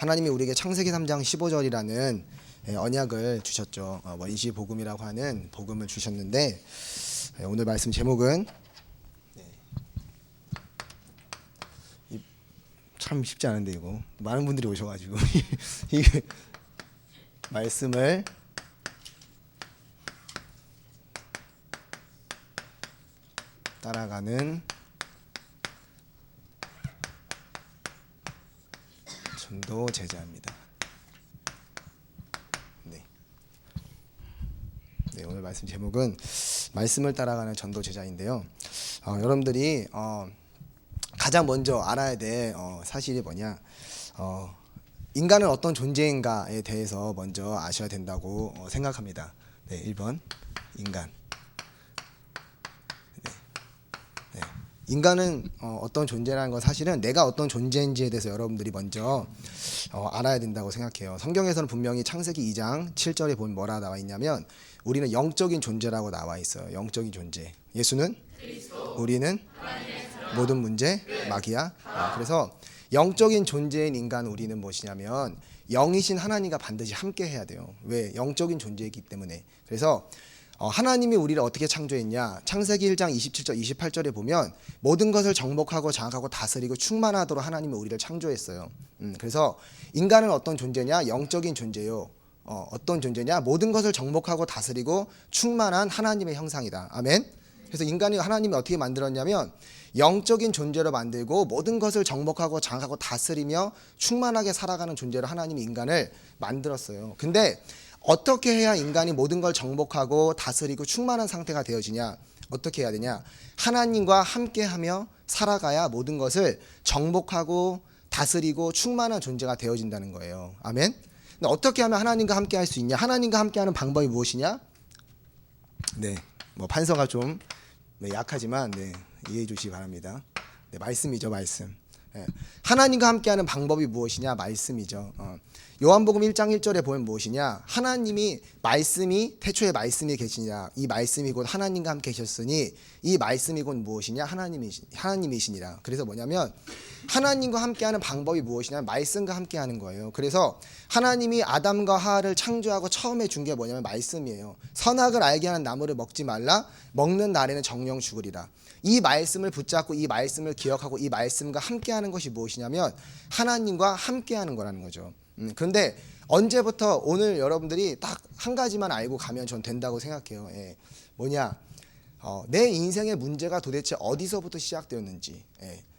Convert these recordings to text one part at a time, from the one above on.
하나님이 우리에게 창세기 3장 15절이라는 언약을 주셨죠. 원시 복음이라고 하는 복음을 주셨는데 오늘 말씀 제목은 참 쉽지 않은데 이거 많은 분들이 오셔가지고 이 말씀을 따라가는 전도 제자입니다. 네, 오늘 말씀 제목은 말씀을 따라가는 전도 제자인데요. 여러분들이 가장 먼저 알아야 될 사실이 뭐냐? 인간은 어떤 존재인가에 대해서 먼저 아셔야 된다고 생각합니다. 네, 1번 인간. 인간은 어떤 존재라는 건 사실은 내가 어떤 존재인지에 대해서 여러분들이 먼저 알아야 된다고 생각해요. 성경에서는 분명히 창세기 2장 7절에 보면 뭐라 나와 있냐면 우리는 영적인 존재라고 나와 있어요. 영적인 존재. 예수는 그리스도. 우리는 모든 문제 마귀야. 그래서 영적인 존재인 인간 우리는 무엇이냐면 영이신 하나님과 반드시 함께 해야 돼요. 왜? 영적인 존재이기 때문에. 그래서 하나님이 우리를 어떻게 창조했냐? 창세기 1장 27절 28절에 보면 모든 것을 정복하고 장악하고 다스리고 충만하도록 하나님이 우리를 창조했어요. 그래서 인간은 어떤 존재냐? 영적인 존재요. 어떤 존재냐? 모든 것을 정복하고 다스리고 충만한 하나님의 형상이다. 아멘. 그래서 인간이 하나님이 어떻게 만들었냐면 영적인 존재로 만들고 모든 것을 정복하고 장악하고 다스리며 충만하게 살아가는 존재로 하나님이 인간을 만들었어요. 근데 어떻게 해야 인간이 모든 걸 정복하고 다스리고 충만한 상태가 되어지냐? 어떻게 해야 되냐? 하나님과 함께하며 살아가야 모든 것을 정복하고 다스리고 충만한 존재가 되어진다는 거예요. 아멘. 근데 어떻게 하면 하나님과 함께할 수 있냐? 하나님과 함께하는 방법이 무엇이냐? 네, 뭐 판서가 좀 약하지만 이해해 주시기 바랍니다. 네, 말씀이죠, 말씀. 하나님과 함께하는 방법이 무엇이냐? 말씀이죠. 요한복음 1장 1절에 보면 무엇이냐? 하나님이 말씀이 태초에 말씀이 계시니라. 이 말씀이 곧 하나님과 함께 계셨으니 이 말씀이 곧 무엇이냐? 하나님이시니라. 그래서 뭐냐면 하나님과 함께하는 방법이 무엇이냐? 말씀과 함께하는 거예요. 그래서 하나님이 아담과 하와를 창조하고 처음에 준 게 뭐냐면 말씀이에요. 선악을 알게 하는 나무를 먹지 말라. 먹는 날에는 정령 죽으리라. 이 말씀을 붙잡고 이 말씀을 기억하고 이 말씀과 함께하는 것이 무엇이냐면 하나님과 함께하는 거라는 거죠. 그런데 언제부터 오늘 여러분들이 딱 한 가지만 알고 가면 전 된다고 생각해요. 뭐냐? 내 인생의 문제가 도대체 어디서부터 시작되었는지,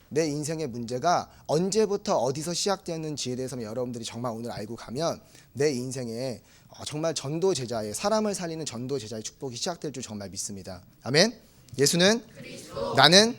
내 인생의 문제가 언제부터 어디서 시작되었는지에 대해서 여러분들이 정말 오늘 알고 가면 내 인생에 정말 전도 제자의 사람을 살리는 전도 제자의 축복이 시작될 줄 정말 믿습니다. 아멘. 예수는 그리스도. 나는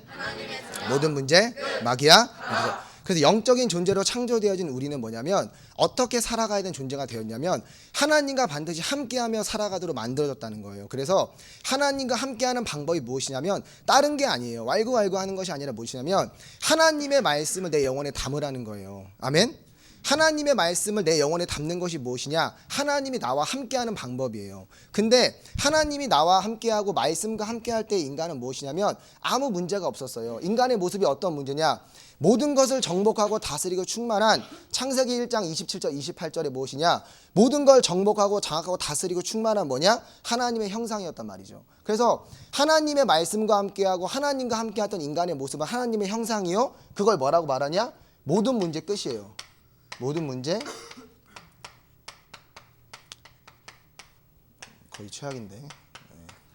모든 문제 마귀야. 그래서 영적인 존재로 창조되어진 우리는 뭐냐면 어떻게 살아가야 되는 존재가 되었냐면 하나님과 반드시 함께하며 살아가도록 만들어졌다는 거예요. 그래서 하나님과 함께하는 방법이 무엇이냐면 다른 게 아니에요. 왈구왈구 하는 것이 아니라 무엇이냐면 하나님의 말씀을 내 영혼에 담으라는 거예요. 아멘. 하나님의 말씀을 내 영혼에 담는 것이 무엇이냐? 하나님이 나와 함께하는 방법이에요. 근데 하나님이 나와 함께하고 말씀과 함께할 때 인간은 무엇이냐면 아무 문제가 없었어요. 인간의 모습이 어떤 문제냐? 모든 것을 정복하고 다스리고 충만한 창세기 1장 27절 28절에 무엇이냐? 모든 걸 정복하고 장악하고 다스리고 충만한 뭐냐? 하나님의 형상이었단 말이죠. 그래서 하나님의 말씀과 함께하고 하나님과 함께했던 인간의 모습은 하나님의 형상이요. 그걸 뭐라고 말하냐? 모든 문제 끝이에요. 모든 문제 거의 최악인데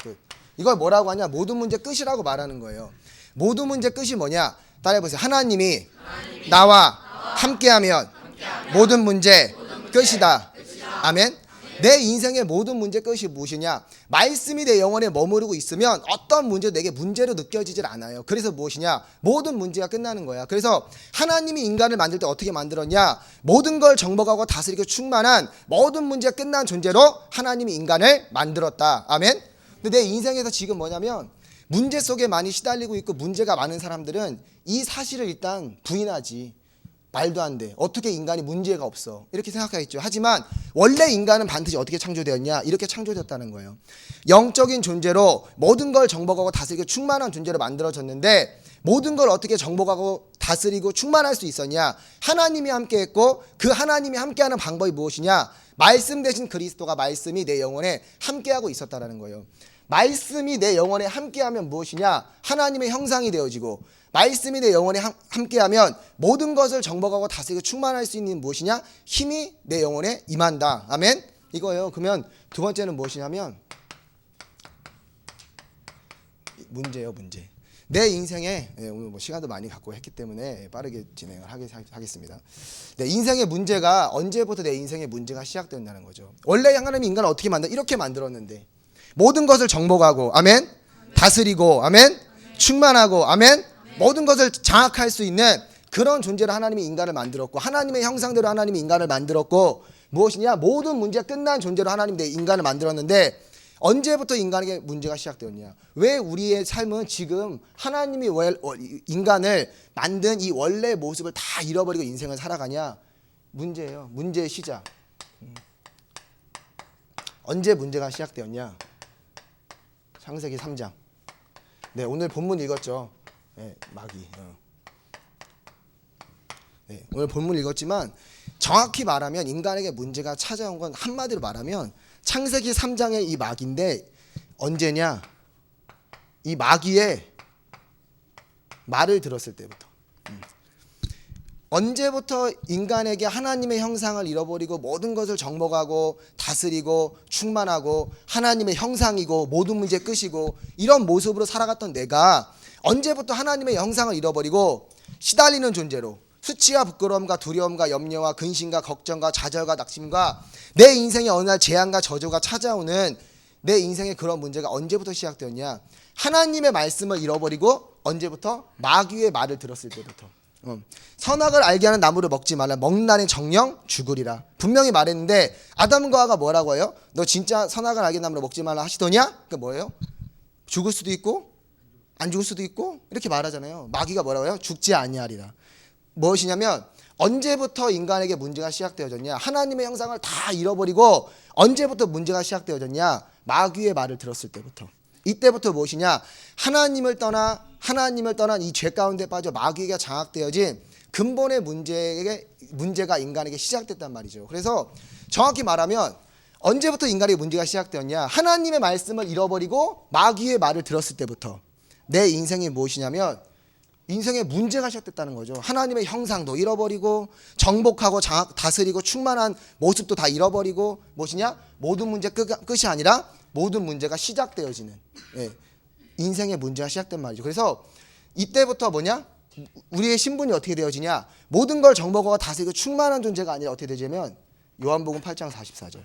끝. 이걸 뭐라고 하냐? 모든 문제 끝이라고 말하는 거예요. 모든 문제 끝이 뭐냐? 따라해보세요. 하나님이 나와 함께하면 모든 문제 끝이다. 아멘. 내 인생의 모든 문제 끝이 무엇이냐? 말씀이 내 영혼에 머무르고 있으면 어떤 문제도 내게 문제로 느껴지질 않아요. 그래서 무엇이냐? 모든 문제가 끝나는 거야. 그래서 하나님이 인간을 만들 때 어떻게 만들었냐? 모든 걸 정복하고 다스리고 충만한 모든 문제가 끝난 존재로 하나님이 인간을 만들었다. 아멘. 근데 내 인생에서 지금 뭐냐면 문제 속에 많이 시달리고 있고 문제가 많은 사람들은 이 사실을 일단 부인하지. 말도 안 돼. 어떻게 인간이 문제가 없어. 이렇게 생각하겠죠. 하지만 원래 인간은 반드시 어떻게 창조되었냐? 이렇게 창조되었다는 거예요. 영적인 존재로 모든 걸 정복하고 다스리고 충만한 존재로 만들어졌는데 모든 걸 어떻게 정복하고 다스리고 충만할 수 있었냐? 하나님이 함께했고 그 하나님이 함께하는 방법이 무엇이냐? 말씀 대신 그리스도가 말씀이 내 영혼에 함께하고 있었다라는 거예요. 말씀이 내 영혼에 함께하면 무엇이냐? 하나님의 형상이 되어지고 말씀이 내 영혼에 함께하면 모든 것을 정복하고 다스리고 충만할 수 있는 무엇이냐? 힘이 내 영혼에 임한다. 아멘? 이거예요. 그러면 두 번째는 무엇이냐면 문제예요. 문제. 내 인생에 오늘 뭐 시간도 많이 갖고 했기 때문에 빠르게 진행을 하겠습니다. 내 인생의 문제가 언제부터 내 인생의 문제가 시작된다는 거죠. 원래 하나님이 인간을 어떻게 이렇게 만들었는데 모든 것을 정복하고 아멘? 다스리고 아멘? 충만하고 아멘? 모든 것을 장악할 수 있는 그런 존재로 하나님이 인간을 만들었고 하나님의 형상대로 하나님이 인간을 만들었고 무엇이냐? 모든 문제가 끝난 존재로 하나님이 내 인간을 만들었는데 언제부터 인간에게 문제가 시작되었냐? 왜 우리의 삶은 지금 하나님이 인간을 만든 이 원래 모습을 다 잃어버리고 인생을 살아가냐? 문제예요. 문제의 시작. 언제 문제가 시작되었냐? 창세기 3장. 네, 오늘 본문 읽었죠. 네, 마귀. 네, 오늘 본문 읽었지만 정확히 말하면 인간에게 문제가 찾아온 건 한마디로 말하면 창세기 3장의 이 마귀인데 언제냐? 이 마귀의 말을 들었을 때부터. 언제부터 인간에게 하나님의 형상을 잃어버리고 모든 것을 정복하고 다스리고 충만하고 하나님의 형상이고 모든 문제 끝이고 이런 모습으로 살아갔던 내가 언제부터 하나님의 형상을 잃어버리고 시달리는 존재로 수치와 부끄러움과 두려움과 염려와 근심과 걱정과 좌절과 낙심과 내 인생에 어느 날 재앙과 저주가 찾아오는 내 인생의 그런 문제가 언제부터 시작되었냐? 하나님의 말씀을 잃어버리고 언제부터? 마귀의 말을 들었을 때부터. 선악을 알게 하는 나무를 먹지 말라. 먹는 날엔 정령 죽으리라. 분명히 말했는데 아담과 하와가 뭐라고 해요? 너 진짜 선악을 알게 하는 나무를 먹지 말라 하시더냐? 그게 뭐예요? 죽을 수도 있고 안 죽을 수도 있고 이렇게 말하잖아요. 마귀가 뭐라고 해요? 죽지 아니하리라. 무엇이냐면 언제부터 인간에게 문제가 시작되어졌냐? 하나님의 형상을 다 잃어버리고 언제부터 문제가 시작되어졌냐? 마귀의 말을 들었을 때부터. 이때부터 무엇이냐? 하나님을 떠난 이 죄 가운데 빠져 마귀에게 장악되어진 근본의 문제가 인간에게 시작됐단 말이죠. 그래서 정확히 말하면 언제부터 인간에게 문제가 시작되었냐? 하나님의 말씀을 잃어버리고 마귀의 말을 들었을 때부터 내 인생이 무엇이냐면 인생에 문제가 시작됐다는 거죠. 하나님의 형상도 잃어버리고 정복하고 다스리고 충만한 모습도 다 잃어버리고 무엇이냐? 모든 문제 끝이 아니라 모든 문제가 시작되어지는 인생의 문제가 시작된 말이죠. 그래서 이때부터 뭐냐? 우리의 신분이 어떻게 되어지냐? 모든 걸 정복하고 다스리고 충만한 존재가 아니라 어떻게 되냐면 요한복음 8장 44절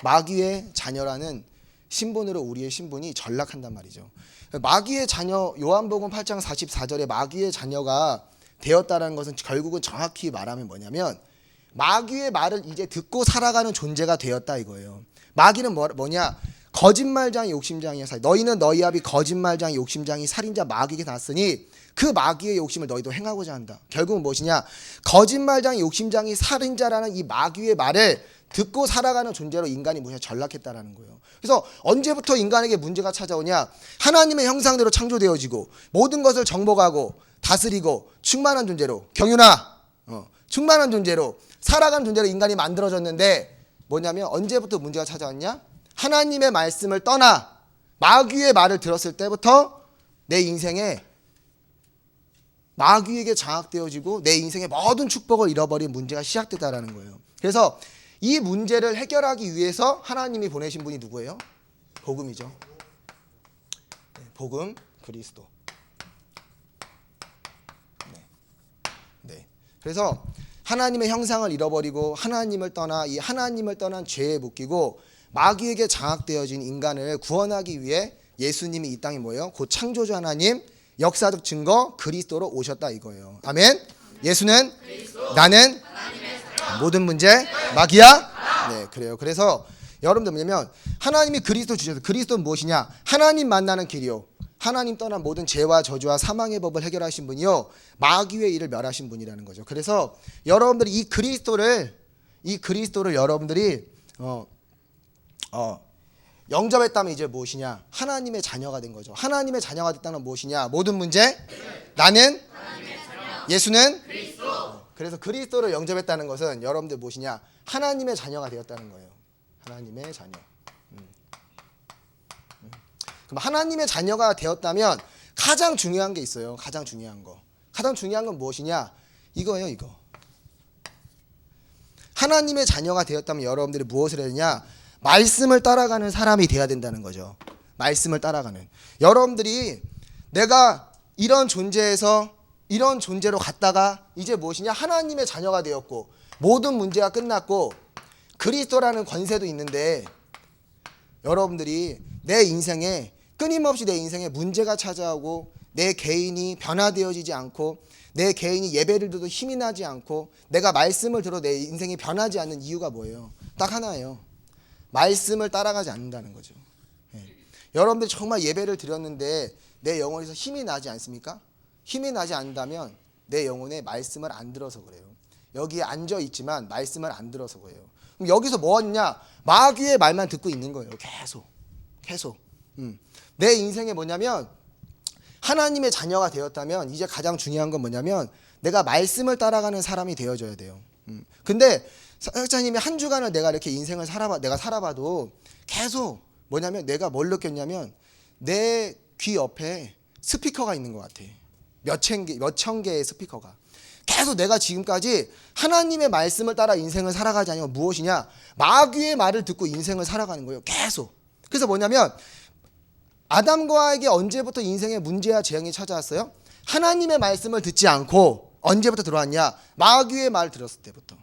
마귀의 자녀라는 신분으로 우리의 신분이 전락한단 말이죠. 마귀의 자녀 요한복음 8장 44절에 마귀의 자녀가 되었다는 것은 결국은 정확히 말하면 뭐냐면 마귀의 말을 이제 듣고 살아가는 존재가 되었다 이거예요. 마귀는 뭐냐? 거짓말장이 욕심장이야. 너희는 너희 아비 거짓말장이 욕심장이 살인자 마귀에게 났으니 그 마귀의 욕심을 너희도 행하고자 한다. 결국은 무엇이냐? 거짓말장이 욕심장이 살인자라는 이 마귀의 말을 듣고 살아가는 존재로 인간이 무엇이냐? 전락했다라는 거예요. 그래서 언제부터 인간에게 문제가 찾아오냐? 하나님의 형상대로 창조되어지고 모든 것을 정복하고 다스리고 충만한 존재로 경윤아 충만한 존재로 살아가는 존재로 인간이 만들어졌는데 뭐냐면 언제부터 문제가 찾아왔냐? 하나님의 말씀을 떠나 마귀의 말을 들었을 때부터 내 인생에 마귀에게 장악되어지고 내 인생의 모든 축복을 잃어버린 문제가 시작됐다라는 거예요. 그래서 이 문제를 해결하기 위해서 하나님이 보내신 분이 누구예요? 복음이죠. 복음, 그리스도. 네. 그래서 하나님의 형상을 잃어버리고 하나님을 떠나 이 하나님을 떠난 죄에 묶이고 마귀에게 장악되어진 인간을 구원하기 위해 예수님이 이 땅에 뭐예요? 곧 창조주 하나님 역사적 증거 그리스도로 오셨다 이거예요. 아멘. 예수는 그리스도, 나는 모든 문제 마귀야. 네, 그래요. 그래서 여러분들 뭐냐면 하나님이 그리스도 주셔서 그리스도는 무엇이냐? 하나님 만나는 길이요. 하나님 떠난 모든 죄와 저주와 사망의 법을 해결하신 분이요. 마귀의 일을 멸하신 분이라는 거죠. 그래서 여러분들이 이 그리스도를 여러분들이 영접했다면 이제 무엇이냐? 하나님의 자녀가 된 거죠. 하나님의 자녀가 됐다는 무엇이냐? 모든 문제? 나는 예수는 그래서 그리스도를 영접했다는 것은 여러분들 무엇이냐? 하나님의 자녀가 되었다는 거예요. 하나님의 자녀. 그럼 하나님의 자녀가 되었다면 가장 중요한 게 있어요. 가장 중요한 거. 가장 중요한 건 무엇이냐? 이거예요, 이거. 하나님의 자녀가 되었다면 여러분들이 무엇을 해야 되냐? 말씀을 따라가는 사람이 돼야 된다는 거죠. 말씀을 따라가는. 여러분들이 내가 이런 존재에서 이런 존재로 갔다가 이제 무엇이냐? 하나님의 자녀가 되었고 모든 문제가 끝났고 그리스도라는 권세도 있는데 여러분들이 내 인생에 끊임없이 내 인생에 문제가 찾아오고 내 개인이 변화되어지지 않고 내 개인이 예배를 들어도 힘이 나지 않고 내가 말씀을 들어 내 인생이 변하지 않는 이유가 뭐예요? 딱 하나예요. 말씀을 따라가지 않는다는 거죠. 여러분들 정말 예배를 드렸는데 내 영혼에서 힘이 나지 않습니까? 힘이 나지 않는다면 내 영혼에 말씀을 안 들어서 그래요. 여기에 앉아 있지만 말씀을 안 들어서 그래요. 그럼 여기서 뭐 하느냐? 마귀의 말만 듣고 있는 거예요. 계속. 내 인생에 뭐냐면 하나님의 자녀가 되었다면 이제 가장 중요한 건 뭐냐면 내가 말씀을 따라가는 사람이 되어줘야 돼요. 근데 사역자님이 한 주간을 내가 이렇게 인생을 살아봐도 계속 뭐냐면 내가 뭘 느꼈냐면 내 귀 옆에 스피커가 있는 것 같아. 몇 천 개의 스피커가. 계속 내가 지금까지 하나님의 말씀을 따라 인생을 살아가지 않으면 무엇이냐? 마귀의 말을 듣고 인생을 살아가는 거예요. 계속. 그래서 뭐냐면 아담과 하와에게 언제부터 인생에 문제와 재앙이 찾아왔어요? 하나님의 말씀을 듣지 않고 언제부터 들어왔냐? 마귀의 말을 들었을 때부터.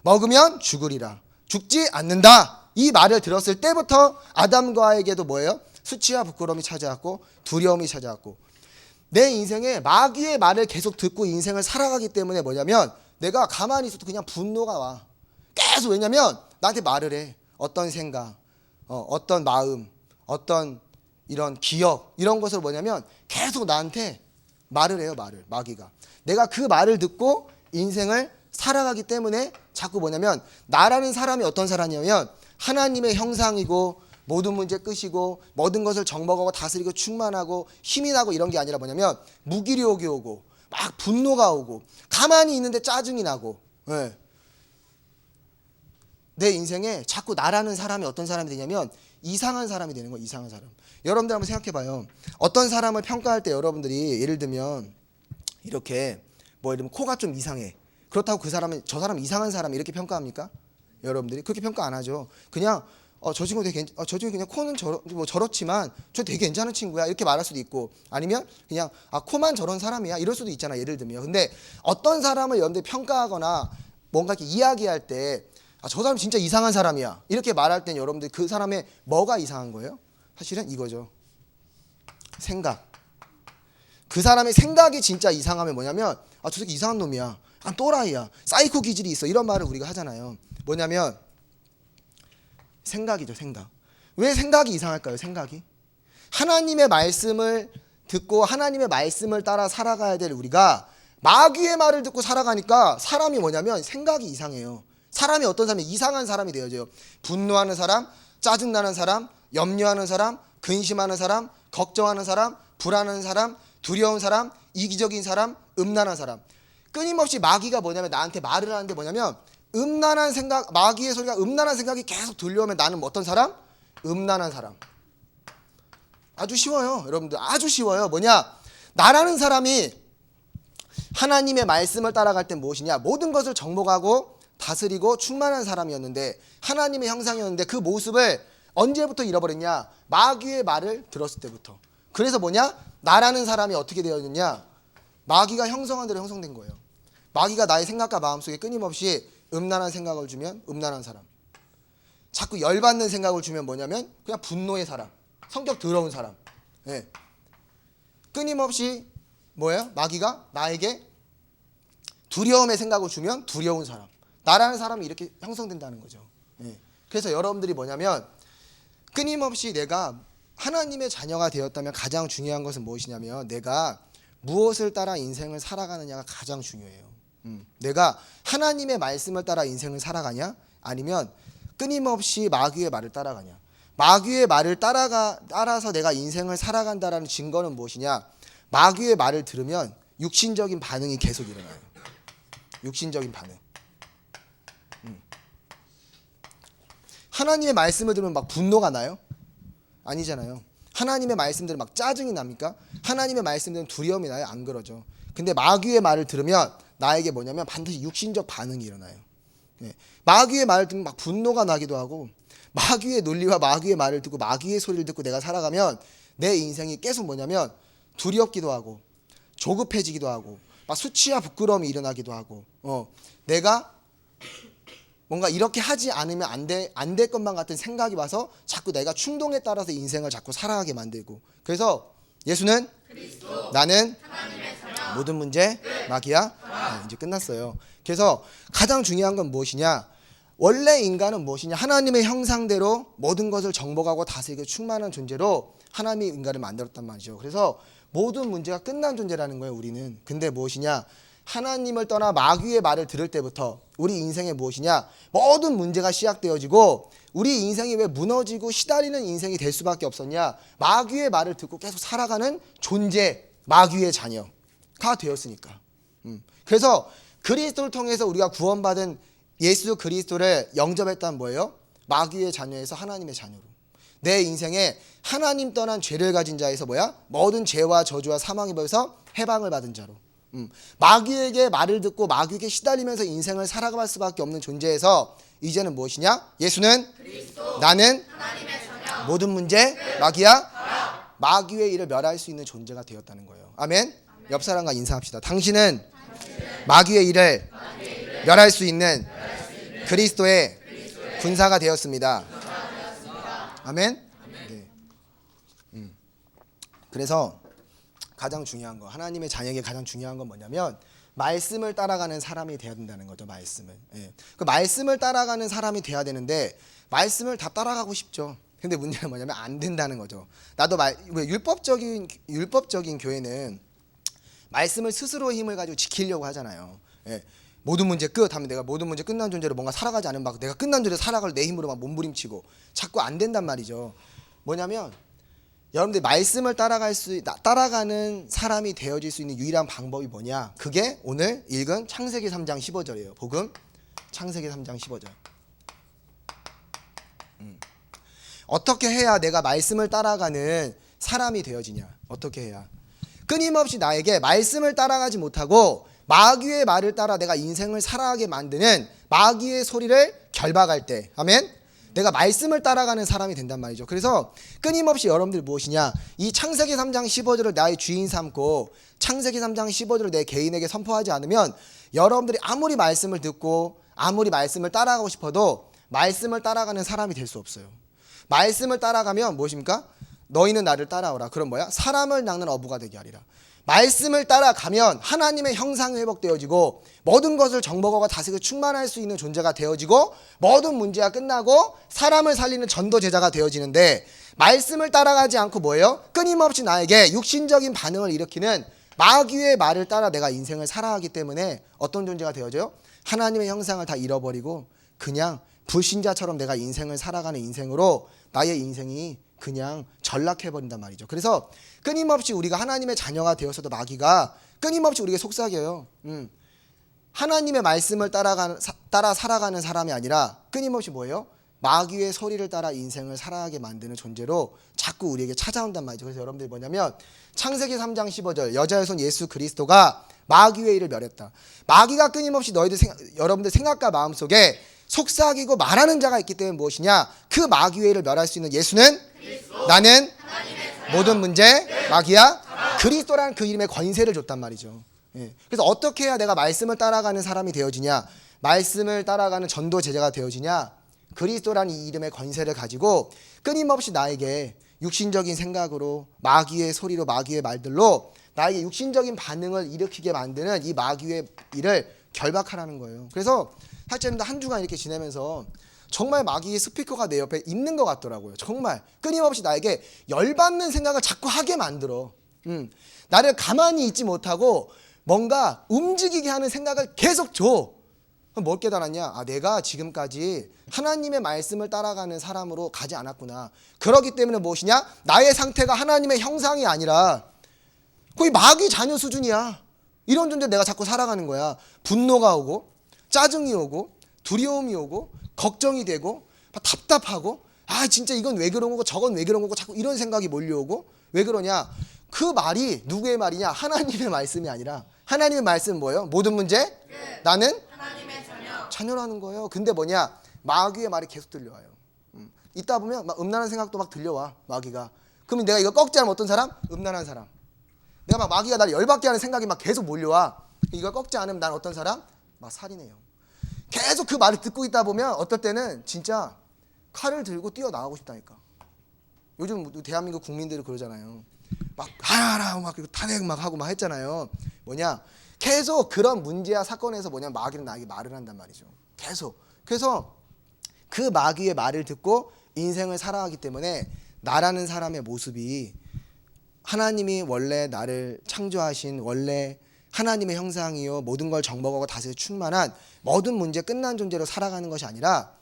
먹으면 죽으리라. 죽지 않는다. 이 말을 들었을 때부터 아담과 하와에게도 뭐예요? 수치와 부끄러움이 찾아왔고 두려움이 찾아왔고 내 인생에 마귀의 말을 계속 듣고 인생을 살아가기 때문에 뭐냐면 내가 가만히 있어도 그냥 분노가 와. 계속. 왜냐면 나한테 말을 해. 어떤 생각, 어떤 마음, 어떤 이런 기억 이런 것을 뭐냐면 계속 나한테 말을 해요. 마귀가. 내가 그 말을 듣고 인생을 살아가기 때문에 자꾸 뭐냐면 나라는 사람이 어떤 사람이냐면 하나님의 형상이고 모든 문제 끝이고 모든 것을 정복하고 다스리고 충만하고 힘이 나고 이런 게 아니라 뭐냐면 무기력이 오고 막 분노가 오고 가만히 있는데 짜증이 나고 내 인생에 자꾸 나라는 사람이 어떤 사람이 되냐면 이상한 사람이 되는 거예요. 이상한 사람. 여러분들 한번 생각해봐요. 어떤 사람을 평가할 때 여러분들이 예를 들면 이렇게 뭐 예를 들면 코가 좀 이상해. 그렇다고 그 사람은 저 사람 이상한 사람 이렇게 평가합니까? 여러분들이 그렇게 평가 안 하죠. 그냥 저 친구 되게 저 친구 그냥 코는 저렇지만 저 되게 괜찮은 친구야 이렇게 말할 수도 있고 아니면 그냥 코만 저런 사람이야 이럴 수도 있잖아. 예를 들면. 근데 어떤 사람을 여러분들이 평가하거나 뭔가 이렇게 이야기할 때 저 사람 진짜 이상한 사람이야 이렇게 말할 땐 여러분들 그 사람의 뭐가 이상한 거예요? 사실은 이거죠. 생각. 그 사람의 생각이 진짜 이상하면 뭐냐면 저 새끼 이상한 놈이야. 또라이야. 사이코 기질이 있어. 이런 말을 우리가 하잖아요. 뭐냐면 생각이죠. 생각. 왜 생각이 이상할까요? 생각이. 하나님의 말씀을 듣고 하나님의 말씀을 따라 살아가야 될 우리가 마귀의 말을 듣고 살아가니까 사람이 뭐냐면 생각이 이상해요. 사람이 어떤 사람이 이상한 사람이 되어져요. 분노하는 사람, 짜증나는 사람, 염려하는 사람, 근심하는 사람, 걱정하는 사람, 불안한 사람, 두려운 사람, 이기적인 사람, 음란한 사람. 끊임없이 마귀가 뭐냐면 나한테 말을 하는데 뭐냐면 음란한 생각, 마귀의 소리가 음란한 생각이 계속 들려오면 나는 어떤 사람? 음란한 사람. 아주 쉬워요. 여러분들 아주 쉬워요. 뭐냐? 나라는 사람이 하나님의 말씀을 따라갈 땐 무엇이냐? 모든 것을 정복하고 다스리고 충만한 사람이었는데 하나님의 형상이었는데 그 모습을 언제부터 잃어버렸냐? 마귀의 말을 들었을 때부터. 그래서 뭐냐? 나라는 사람이 어떻게 되었느냐? 마귀가 형성한 대로 형성된 거예요. 마귀가 나의 생각과 마음속에 끊임없이 음란한 생각을 주면 음란한 사람. 자꾸 열받는 생각을 주면 뭐냐면 그냥 분노의 사람. 성격 더러운 사람. 끊임없이 뭐예요? 마귀가 나에게 두려움의 생각을 주면 두려운 사람. 나라는 사람이 이렇게 형성된다는 거죠. 그래서 여러분들이 뭐냐면 끊임없이 내가 하나님의 자녀가 되었다면 가장 중요한 것은 무엇이냐면 내가 무엇을 따라 인생을 살아가느냐가 가장 중요해요. 내가 하나님의 말씀을 따라 인생을 살아가냐 아니면 끊임없이 마귀의 말을 따라가냐. 마귀의 말을 따라서 내가 인생을 살아간다라는 증거는 무엇이냐? 마귀의 말을 들으면 육신적인 반응이 계속 일어나요. 육신적인 반응. 하나님의 말씀을 들으면 막 분노가 나요? 아니잖아요. 하나님의 말씀 들으면 막 짜증이 납니까? 하나님의 말씀 들으면 두려움이 나요? 안 그러죠. 근데 마귀의 말을 들으면 나에게 뭐냐면 반드시 육신적 반응이 일어나요. 마귀의 말을 듣면 막 분노가 나기도 하고, 마귀의 논리와 마귀의 말을 듣고 마귀의 소리를 듣고 내가 살아가면 내 인생이 계속 뭐냐면 두렵기도 하고 조급해지기도 하고 막 수치와 부끄러움이 일어나기도 하고 내가 뭔가 이렇게 하지 않으면 안 될 것만 같은 생각이 와서 자꾸 내가 충동에 따라서 인생을 자꾸 살아가게 만들고, 그래서 예수는 그리스도, 나는 모든 문제 마귀야. 이제 끝났어요. 그래서 가장 중요한 건 무엇이냐? 원래 인간은 무엇이냐? 하나님의 형상대로 모든 것을 정복하고 다스리고 충만한 존재로 하나님이 인간을 만들었단 말이죠. 그래서 모든 문제가 끝난 존재라는 거예요, 우리는. 근데 무엇이냐? 하나님을 떠나 마귀의 말을 들을 때부터 우리 인생에 무엇이냐? 모든 문제가 시작되어지고 우리 인생이 왜 무너지고 시달리는 인생이 될 수밖에 없었냐? 마귀의 말을 듣고 계속 살아가는 존재, 마귀의 자녀가 되었으니까. 그래서 그리스도를 통해서 우리가 구원받은 예수 그리스도를 영접했다는 뭐예요? 마귀의 자녀에서 하나님의 자녀로. 내 인생에 하나님 떠난 죄를 가진 자에서 뭐야? 모든 죄와 저주와 사망의 법에서 해방을 받은 자로. 마귀에게 말을 듣고 마귀에게 시달리면서 인생을 살아갈 수밖에 없는 존재에서 이제는 무엇이냐? 예수는 그리스도, 나는 하나님의 자녀, 모든 문제 마귀야. 마귀의 일을 멸할 수 있는 존재가 되었다는 거예요. 아멘. 옆 사람과 인사합시다. 당신은 마귀의 일을 멸할 수 있는 그리스도의 군사가 되었습니다. 아멘. 네. 그래서 가장 중요한 거, 하나님의 자녀에게 가장 중요한 건 뭐냐면 말씀을 따라가는 사람이 돼야 된다는 거죠. 말씀을. 그 말씀을 따라가는 사람이 돼야 되는데 말씀을 다 따라가고 싶죠. 근데 문제는 뭐냐면 안 된다는 거죠. 나도 왜 율법적인 교회는 말씀을 스스로 힘을 가지고 지키려고 하잖아요. 모든 문제 끝 하면 내가 모든 문제 끝난 존재로 뭔가 살아가지 않으면 막 내가 끝난 존재로 살아갈 내 힘으로 막 몸부림치고 자꾸 안 된단 말이죠. 뭐냐면 여러분들이 말씀을 따라가는 사람이 되어질 수 있는 유일한 방법이 뭐냐? 그게 오늘 읽은 창세기 3장 15절이에요. 복음 창세기 3장 15절. 어떻게 해야 내가 말씀을 따라가는 사람이 되어지냐? 어떻게 해야? 끊임없이 나에게 말씀을 따라가지 못하고 마귀의 말을 따라 내가 인생을 살아가게 만드는 마귀의 소리를 결박할 때, 아멘? 내가 말씀을 따라가는 사람이 된단 말이죠. 그래서 끊임없이 여러분들 무엇이냐? 이 창세기 3장 15절을 나의 주인 삼고 창세기 3장 15절을 내 개인에게 선포하지 않으면 여러분들이 아무리 말씀을 듣고 아무리 말씀을 따라가고 싶어도 말씀을 따라가는 사람이 될 수 없어요. 말씀을 따라가면 무엇입니까? 너희는 나를 따라오라. 그럼 뭐야? 사람을 낚는 어부가 되게 하리라. 말씀을 따라가면 하나님의 형상이 회복되어지고 모든 것을 정복하고 다스리고 충만할 수 있는 존재가 되어지고 모든 문제가 끝나고 사람을 살리는 전도 제자가 되어지는데, 말씀을 따라가지 않고 뭐예요? 끊임없이 나에게 육신적인 반응을 일으키는 마귀의 말을 따라 내가 인생을 살아가기 때문에 어떤 존재가 되어져요? 하나님의 형상을 다 잃어버리고 그냥 불신자처럼 내가 인생을 살아가는 인생으로 나의 인생이 그냥 전락해버린단 말이죠. 그래서 끊임없이 우리가 하나님의 자녀가 되어서도 마귀가 끊임없이 우리에게 속삭여요. 하나님의 말씀을 따라 살아가는 사람이 아니라 끊임없이 뭐예요? 마귀의 소리를 따라 인생을 살아가게 만드는 존재로 자꾸 우리에게 찾아온단 말이죠. 그래서 여러분들이 뭐냐면 창세기 3장 15절 여자의 손 예수 그리스도가 마귀의 일을 멸했다. 마귀가 끊임없이 여러분들 생각과 마음속에 속삭이고 말하는 자가 있기 때문에 무엇이냐? 그 마귀의 일을 멸할 수 있는 예수는 그리스도, 나는 모든 문제 마귀야. 그리스도라는 그 이름의 권세를 줬단 말이죠. 그래서 어떻게 해야 내가 말씀을 따라가는 사람이 되어지냐? 말씀을 따라가는 전도 제자가 되어지냐? 그리스도라는 이 이름의 권세를 가지고 끊임없이 나에게 육신적인 생각으로 마귀의 소리로 마귀의 말들로 나에게 육신적인 반응을 일으키게 만드는 이 마귀의 일을 결박하라는 거예요. 그래서 사실 한 주간 이렇게 지내면서 정말 마귀의 스피커가 내 옆에 있는 것 같더라고요. 정말 끊임없이 나에게 열받는 생각을 자꾸 하게 만들어. 나를 가만히 있지 못하고 뭔가 움직이게 하는 생각을 계속 줘. 그럼 뭘 깨달았냐? 아, 내가 지금까지 하나님의 말씀을 따라가는 사람으로 가지 않았구나. 그렇기 때문에 무엇이냐? 나의 상태가 하나님의 형상이 아니라 거의 마귀 자녀 수준이야. 이런 존재 내가 자꾸 살아가는 거야. 분노가 오고 짜증이 오고 두려움이 오고 걱정이 되고 답답하고 아 진짜 이건 왜 그런 거고 저건 왜 그런 거고 자꾸 이런 생각이 몰려오고 왜 그러냐? 그 말이 누구의 말이냐? 하나님의 말씀이 아니라 하나님의 말씀은 뭐예요? 모든 문제? 나는 하나님의 자녀라는 거예요. 근데 뭐냐? 마귀의 말이 계속 들려와요. 있다 보면 막 음란한 생각도 막 들려와 마귀가. 그러면 내가 이거 꺾지 않으면 어떤 사람? 음란한 사람. 내가 막 마귀가 나를 열받게 하는 생각이 막 계속 몰려와. 이걸 꺾지 않으면 난 어떤 사람? 막 살인해요. 계속 그 말을 듣고 있다 보면 어떨 때는 진짜 칼을 들고 뛰어나가고 싶다니까. 요즘 대한민국 국민들이 그러잖아요. 막 하라 막 탄핵 막 하고 막 했잖아요. 뭐냐? 계속 그런 문제야 사건에서 뭐냐 마귀는 나에게 말을 한단 말이죠. 계속. 그래서 그 마귀의 말을 듣고 인생을 살아가기 때문에 나라는 사람의 모습이 하나님이 원래 나를 창조하신 원래 하나님의 형상이요 모든 걸 정복하고 다스려 충만한 모든 문제 끝난 존재로 살아가는 것이 아니라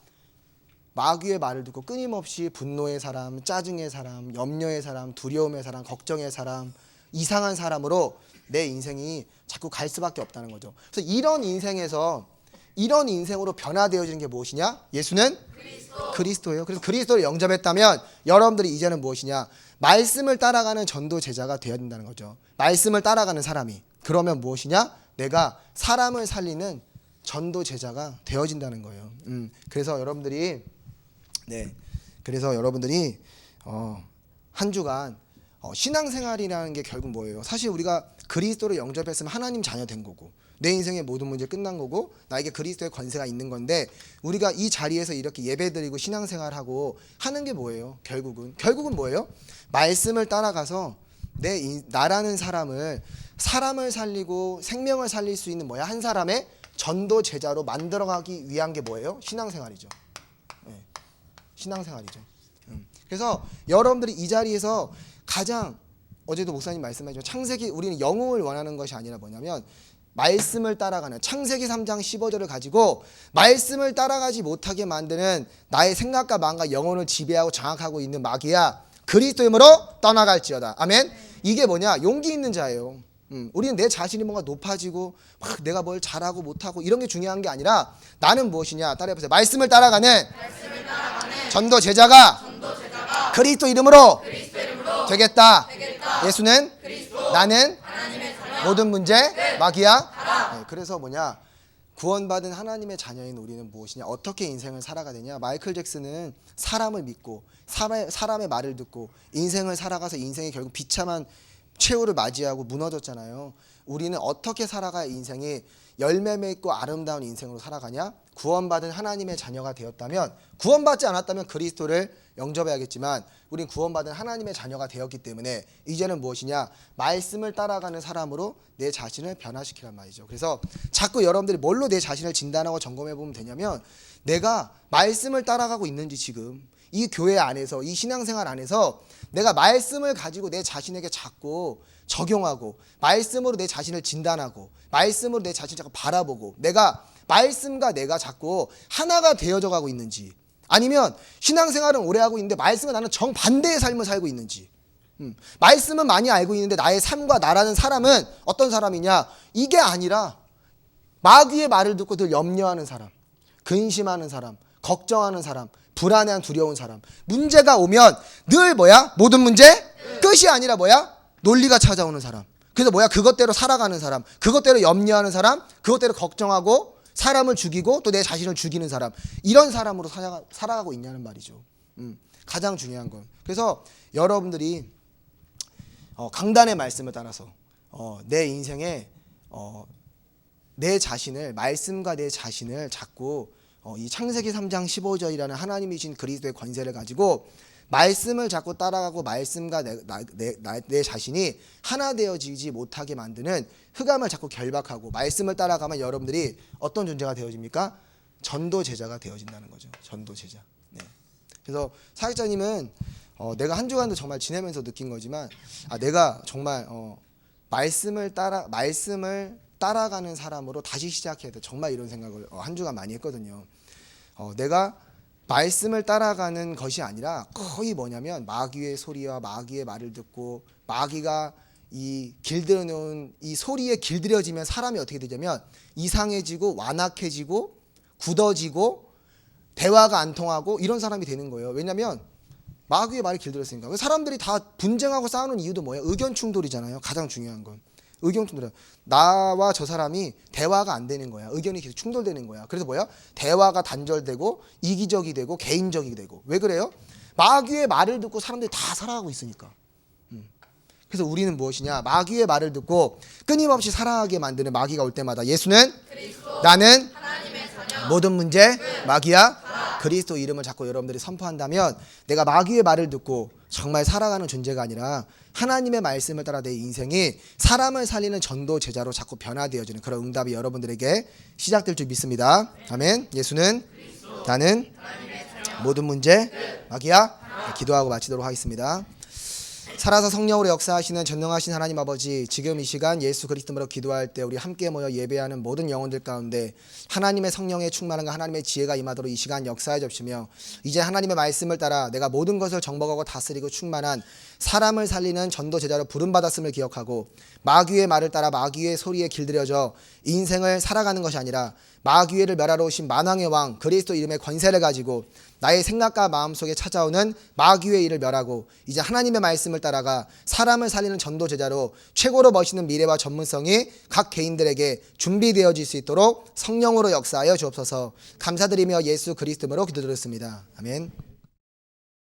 마귀의 말을 듣고 끊임없이 분노의 사람, 짜증의 사람, 염려의 사람, 두려움의 사람, 걱정의 사람, 이상한 사람으로 내 인생이 자꾸 갈 수밖에 없다는 거죠. 그래서 이런 인생에서 이런 인생으로 변화되어지는 게 무엇이냐? 예수는 그리스도예요. 그래서 그리스도를 영접했다면 여러분들이 이제는 무엇이냐? 말씀을 따라가는 전도 제자가 되어야 된다는 거죠. 말씀을 따라가는 사람이. 그러면 무엇이냐? 내가 사람을 살리는 전도 제자가 되어진다는 거예요. 그래서 여러분들이 한 주간 신앙생활이라는 게 결국 뭐예요? 사실 우리가 그리스도를 영접했으면 하나님 자녀 된 거고 내 인생의 모든 문제 끝난 거고 나에게 그리스도의 권세가 있는 건데 우리가 이 자리에서 이렇게 예배드리고 신앙생활하고 하는 게 뭐예요? 결국은 뭐예요? 말씀을 따라가서 나라는 사람을 살리고 생명을 살릴 수 있는 한 사람의 전도 제자로 만들어가기 위한 게 뭐예요? 신앙생활이죠. 신앙생활이죠. 그래서 여러분들이 이 자리에서 가장 어제도 목사님 말씀하셨죠. 창세기 우리는 영웅을 원하는 것이 아니라 뭐냐면 말씀을 따라가는 창세기 3장 15절을 가지고 말씀을 따라가지 못하게 만드는 나의 생각과 마음과 영혼을 지배하고 장악하고 있는 마귀야 그리스도 이름으로 떠나갈지어다. 아멘. 이게 뭐냐? 용기 있는 자예요. 우리는 내 자신이 뭔가 높아지고 막 내가 뭘 잘하고 못하고 이런 게 중요한 게 아니라 나는 무엇이냐? 따라해보세요. 말씀을 따라가는 전도 제자가 그리스도 이름으로 되겠다. 예수는 나는 모든 문제 마귀야. 그래서 뭐냐? 구원받은 하나님의 자녀인 우리는 무엇이냐? 어떻게 인생을 살아가야 되냐? 마이클 잭슨은 사람을 믿고 사람의 말을 듣고 인생을 살아가서 인생이 결국 비참한 최후를 맞이하고 무너졌잖아요. 우리는 어떻게 살아가야 인생이 열매 맺고 아름다운 인생으로 살아가냐? 구원받은 하나님의 자녀가 되었다면 구원받지 않았다면 그리스도를 영접해야겠지만 우린 구원받은 하나님의 자녀가 되었기 때문에 이제는 무엇이냐? 말씀을 따라가는 사람으로 내 자신을 변화시키란 말이죠. 그래서 자꾸 여러분들이 뭘로 내 자신을 진단하고 점검해 보면 되냐면 내가 말씀을 따라가고 있는지 지금 이 교회 안에서 이 신앙생활 안에서 내가 말씀을 가지고 내 자신에게 자꾸 적용하고 말씀으로 내 자신을 진단하고 말씀으로 내 자신을 자꾸 바라보고 내가 말씀과 내가 자꾸 하나가 되어져 가고 있는지 아니면 신앙생활은 오래 하고 있는데 말씀은 나는 정반대의 삶을 살고 있는지 말씀은 많이 알고 있는데 나의 삶과 나라는 사람은 어떤 사람이냐 이게 아니라 마귀의 말을 듣고 늘 염려하는 사람 근심하는 사람 걱정하는 사람 불안해한 두려운 사람 문제가 오면 늘 모든 문제 끝이 아니라 논리가 찾아오는 사람 그래서 그것대로 살아가는 사람 그것대로 염려하는 사람 그것대로 걱정하고 사람을 죽이고 또 내 자신을 죽이는 사람 이런 사람으로 살아가고 있냐는 말이죠. 가장 중요한 건 그래서 여러분들이 강단의 말씀을 따라서 내 인생에 내 자신을 말씀과 내 자신을 자꾸 이 창세기 3장 15절이라는 하나님이 주신 그리스도의 권세를 가지고 말씀을 자꾸 따라가고 말씀과 내 자신이 하나 되어지지 못하게 만드는 흑암을 자꾸 결박하고 말씀을 따라가면 여러분들이 어떤 존재가 되어집니까? 전도 제자가 되어진다는 거죠. 전도 제자. 네. 그래서 사역자님은 내가 한 주간도 정말 지내면서 느낀 거지만 내가 정말 말씀을 따라가는 사람으로 다시 시작해야 돼. 정말 이런 생각을 한 주간 많이 했거든요. 내가 말씀을 따라가는 것이 아니라 거의 뭐냐면 마귀의 소리와 마귀의 말을 듣고 마귀가 이 길들여 놓은 이 소리에 길들여지면 사람이 어떻게 되냐면 이상해지고 완악해지고 굳어지고 대화가 안 통하고 이런 사람이 되는 거예요. 왜냐하면 마귀의 말이 길들였으니까. 사람들이 다 분쟁하고 싸우는 이유도 뭐예요? 의견 충돌이잖아요. 가장 중요한 건 의견 충돌이야. 나와 저 사람이 대화가 안 되는 거야. 의견이 계속 충돌되는 거야. 그래서 뭐야? 대화가 단절되고 이기적이 되고 개인적이 되고. 왜 그래요? 마귀의 말을 듣고 사람들이 다 살아가고 있으니까. 그래서 우리는 무엇이냐? 마귀의 말을 듣고 끊임없이 살아가게 만드는 마귀가 올 때마다 예수는 그리스도, 나는 하나님의 자녀, 모든 문제 마귀야 그리스도 이름을 자꾸 여러분들이 선포한다면 내가 마귀의 말을 듣고 정말 살아가는 존재가 아니라 하나님의 말씀을 따라 내 인생이 사람을 살리는 전도 제자로 자꾸 변화되어지는 그런 응답이 여러분들에게 시작될 줄 믿습니다. 아멘. 예수는 그리스도, 나는 하나님의 자녀, 모든 문제 마귀야. 기도하고 마치도록 하겠습니다. 살아서 성령으로 역사하시는 전능하신 하나님 아버지, 지금 이 시간 예수 그리스도로 기도할 때 우리 함께 모여 예배하는 모든 영혼들 가운데 하나님의 성령의 충만함과 하나님의 지혜가 임하도록 이 시간 역사해 주시며 이제 하나님의 말씀을 따라 내가 모든 것을 정복하고 다스리고 충만한 사람을 살리는 전도 제자로 부름받았음을 기억하고 마귀의 말을 따라 마귀의 소리에 길들여져 인생을 살아가는 것이 아니라 마귀를 멸하러 오신 만왕의 왕 그리스도 이름의 권세를 가지고 나의 생각과 마음속에 찾아오는 마귀의 일을 멸하고 이제 하나님의 말씀을 따라가 사람을 살리는 전도 제자로 최고로 멋있는 미래와 전문성이 각 개인들에게 준비되어질 수 있도록 성령으로 역사하여 주옵소서. 감사드리며 예수 그리스도로 기도드렸습니다. 아멘.